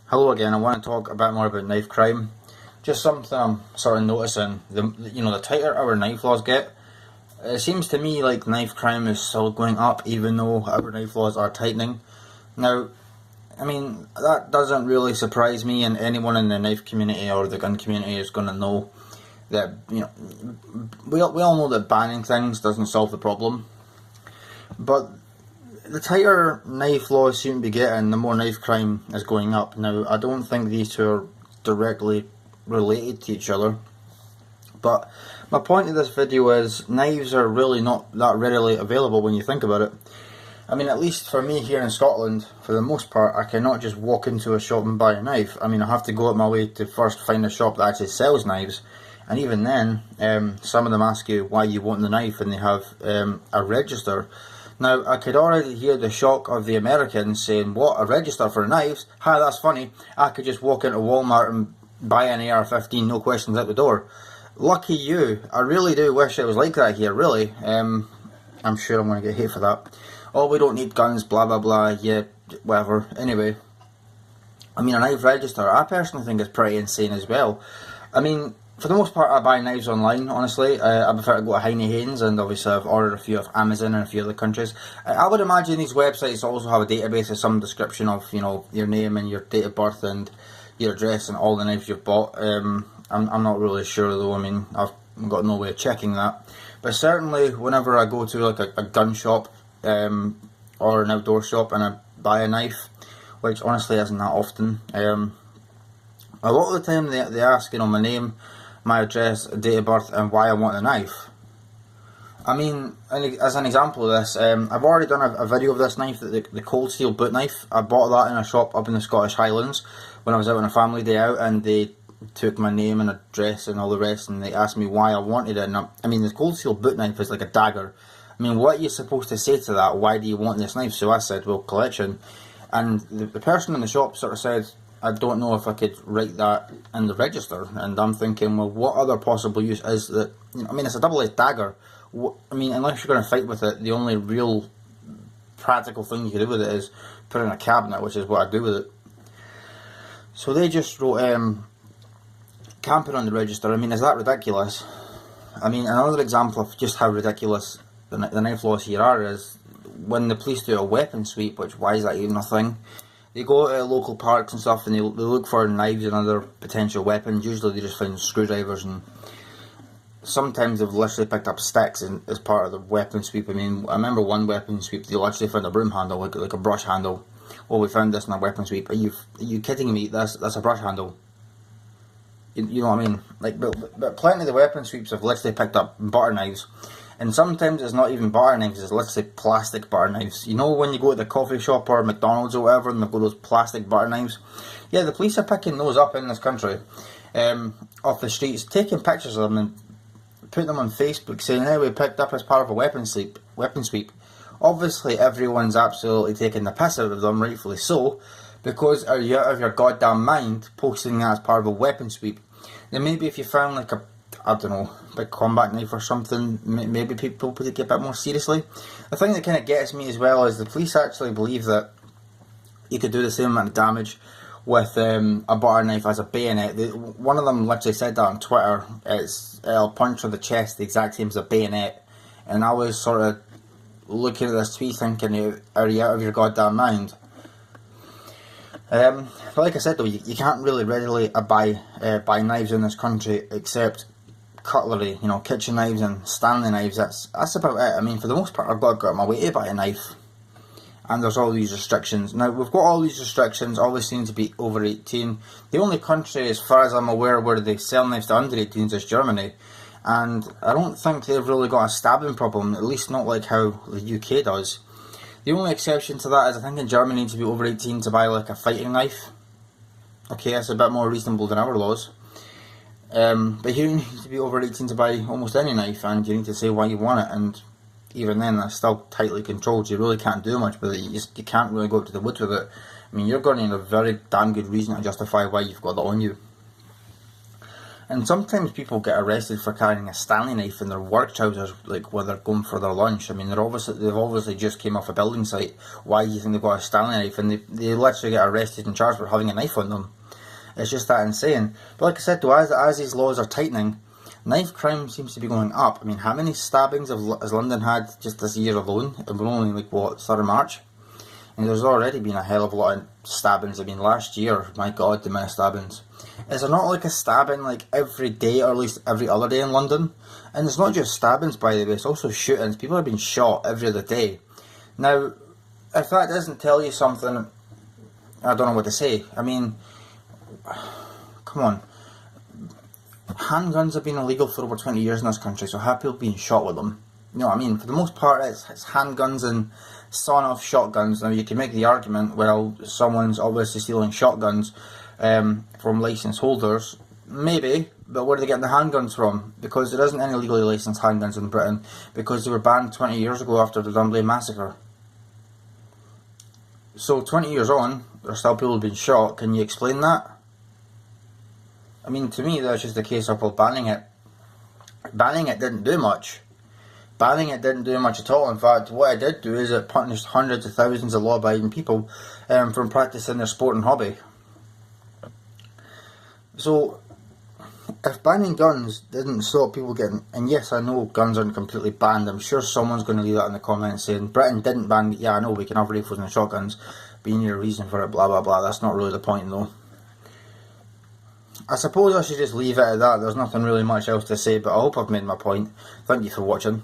Hello again. I want to talk a bit more about knife crime. Just something I'm sort of noticing. The tighter our knife laws get, it seems to me like knife crime is still going up, even though our knife laws are tightening. Now, I mean that doesn't really surprise me, and anyone in the knife community or the gun community is going to know that we all know that banning things doesn't solve the problem, but the tighter knife laws seem to be getting, the more knife crime is going up. Now, I don't think these two are directly related to each other, but my point of this video is knives are really not that readily available when you think about it. I mean, at least for me here in Scotland, for the most part, I cannot just walk into a shop and buy a knife. I mean, I have to go out my way to first find a shop that actually sells knives, and even then, some of them ask you why you want the knife, and they have a register. Now, I could already hear the shock of the Americans saying, "What, a register for knives? Hi, that's funny. I could just walk into Walmart and buy an AR-15, no questions out the door." Lucky you. I really do wish it was like that here, really. I'm sure I'm going to get hate for that. "Oh, we don't need guns, blah blah blah," yeah, whatever. Anyway, I mean, a knife register, I personally think is pretty insane as well. I mean, for the most part, I buy knives online, honestly. I prefer to go to Heine Haynes, and obviously I've ordered a few off Amazon and a few other countries. I would imagine these websites also have a database of some description of, your name and your date of birth and your address and all the knives you've bought. I'm not really sure though. I mean, I've got no way of checking that. But certainly, whenever I go to like a gun shop or an outdoor shop and I buy a knife, which honestly isn't that often, a lot of the time they ask, my name, my address, date of birth, and why I want a knife. I mean, as an example of this, I've already done a video of this knife, the Cold Steel boot knife. I bought that in a shop up in the Scottish Highlands when I was out on a family day out, and they took my name and address and all the rest, and they asked me why I wanted it. And I mean, the Cold Steel boot knife is like a dagger. I mean, what are you supposed to say to that? Why do you want this knife? So I said, well, collection. And the person in the shop sort of said, "I don't know if I could write that in the register." And I'm thinking, well, what other possible use is that? I mean, it's a double-edged dagger. I mean, unless you're going to fight with it, the only real practical thing you can do with it is put it in a cabinet, which is what I do with it. So they just wrote camping on the register. I mean, is that ridiculous? I mean, another example of just how ridiculous the knife laws here are is when the police do a weapon sweep, which, why is that even a thing? They go to local parks and stuff, and they look for knives and other potential weapons. Usually they just find screwdrivers, and sometimes they've literally picked up sticks as part of the weapon sweep. I mean, I remember one weapon sweep, they literally found a broom handle, like a brush handle. "Oh, we found this in a weapon sweep." Are you kidding me? That's a brush handle. You know what I mean? Like, but plenty of the weapon sweeps have literally picked up butter knives. And sometimes it's not even butter knives, it's literally plastic butter knives. You know when you go to the coffee shop or McDonald's or whatever and they've got those plastic butter knives? Yeah, the police are picking those up in this country, off the streets, taking pictures of them and putting them on Facebook saying, "Hey, we picked up as part of a weapon sweep. Obviously everyone's absolutely taking the piss out of them, rightfully so, because are you out of your goddamn mind posting that as part of a weapon sweep? Then maybe if you found like I don't know, big combat knife or something, maybe people would take it a bit more seriously. The thing that kind of gets me as well is the police actually believe that you could do the same amount of damage with a butter knife as a bayonet. One of them literally said that on Twitter. It'll punch on the chest the exact same as a bayonet. And I was sort of looking at this tweet thinking, are you out of your goddamn mind? But like I said though, you can't really readily buy knives in this country except cutlery, kitchen knives and Stanley knives. That's about it. I mean, for the most part, I've got to go out my way to buy a knife, and there's all these restrictions. Now, we've got all these restrictions, always seem to be over 18. The only country, as far as I'm aware, where they sell knives to under 18s is Germany, and I don't think they've really got a stabbing problem, at least not like how the UK does. The only exception to that is I think in Germany you need to be over 18 to buy like a fighting knife. Okay, that's a bit more reasonable than our laws. But here you need to be over 18 to buy almost any knife, and you need to say why you want it, and even then that's still tightly controlled. You really can't do much with it. You can't really go up to the woods with it. I mean, you're going to need a very damn good reason to justify why you've got that on you. And sometimes people get arrested for carrying a Stanley knife in their work trousers, like when they're going for their lunch. I mean, they've obviously just came off a building site. Why do you think they've got a Stanley knife? And they literally get arrested and charged for having a knife on them. It's just that insane. But like I said though, as these laws are tightening, knife crime seems to be going up. I mean, how many stabbings has London had just this year alone? And we're only like, what, start of March? And there's already been a hell of a lot of stabbings. I mean, last year, my god, the amount of stabbings. Is there not like a stabbing like every day, or at least every other day in London? And it's not just stabbings, by the way, it's also shootings. People are being shot every other day. Now, if that doesn't tell you something, I don't know what to say. I mean, come on. Handguns have been illegal for over 20 years in this country, so have people being shot with them? You know what I mean? For the most part, it's handguns and sawn-off shotguns. Now, you can make the argument, well, someone's obviously stealing shotguns from licence holders. Maybe, but where are they getting the handguns from? Because there isn't any legally licensed handguns in Britain, because they were banned 20 years ago after the Dunblane massacre. So 20 years on, there's still people being shot. Can you explain that? I mean, to me, that's just a case of, well, banning it. Banning it didn't do much. Banning it didn't do much at all. In fact, what it did do is it punished hundreds of thousands of law-abiding people from practicing their sport and hobby. So, if banning guns didn't stop people getting... And yes, I know guns aren't completely banned. I'm sure someone's going to leave that in the comments saying, Britain didn't ban... Yeah, I know, we can have rifles and shotguns, but you need a reason for it, blah, blah, blah. That's not really the point, though. I suppose I should just leave it at that. There's nothing really much else to say, but I hope I've made my point. Thank you for watching.